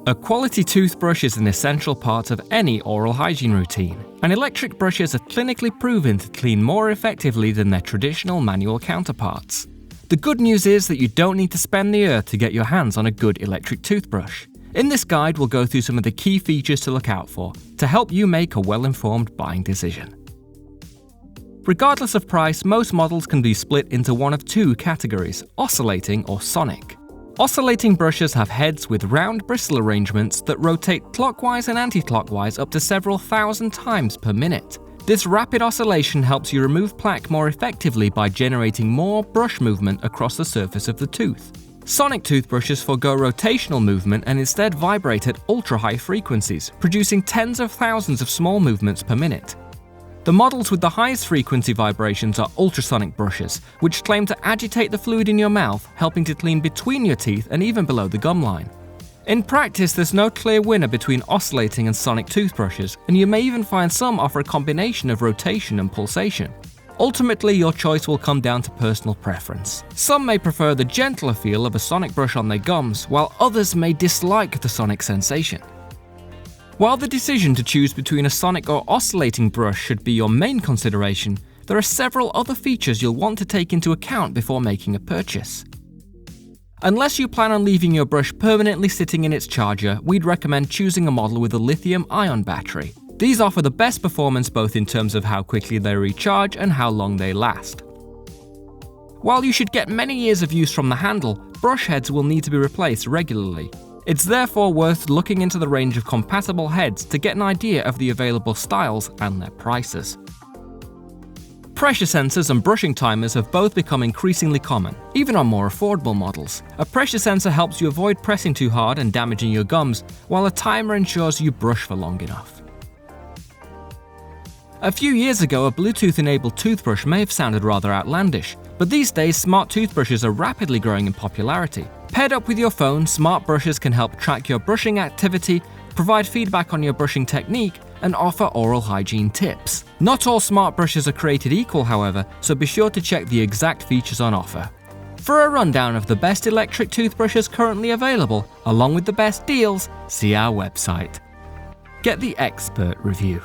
A quality toothbrush is an essential part of any oral hygiene routine, and electric brushes are clinically proven to clean more effectively than their traditional manual counterparts. The good news is that you don't need to spend the earth to get your hands on a good electric toothbrush. In this guide, we'll go through some of the key features to look out for to help you make a well-informed buying decision. Regardless of price, most models can be split into one of two categories: oscillating or sonic. Oscillating brushes have heads with round bristle arrangements that rotate clockwise and anti-clockwise up to several thousand times per minute. This rapid oscillation helps you remove plaque more effectively by generating more brush movement across the surface of the tooth. Sonic toothbrushes forego rotational movement and instead vibrate at ultra-high frequencies, producing tens of thousands of small movements per minute. The models with the highest frequency vibrations are ultrasonic brushes, which claim to agitate the fluid in your mouth, helping to clean between your teeth and even below the gum line. In practice, there's no clear winner between oscillating and sonic toothbrushes, and you may even find some offer a combination of rotation and pulsation. Ultimately, your choice will come down to personal preference. Some may prefer the gentler feel of a sonic brush on their gums, while others may dislike the sonic sensation. While the decision to choose between a sonic or oscillating brush should be your main consideration, there are several other features you'll want to take into account before making a purchase. Unless you plan on leaving your brush permanently sitting in its charger, we'd recommend choosing a model with a lithium-ion battery. These offer the best performance both in terms of how quickly they recharge and how long they last. While you should get many years of use from the handle, brush heads will need to be replaced regularly. It's therefore worth looking into the range of compatible heads to get an idea of the available styles and their prices. Pressure sensors and brushing timers have both become increasingly common, even on more affordable models. A pressure sensor helps you avoid pressing too hard and damaging your gums, while a timer ensures you brush for long enough. A few years ago, a Bluetooth-enabled toothbrush may have sounded rather outlandish, but these days smart toothbrushes are rapidly growing in popularity. Paired up with your phone, smart brushes can help track your brushing activity, provide feedback on your brushing technique, and offer oral hygiene tips. Not all smart brushes are created equal, however, so be sure to check the exact features on offer. For a rundown of the best electric toothbrushes currently available, along with the best deals, see our website. Get the expert review.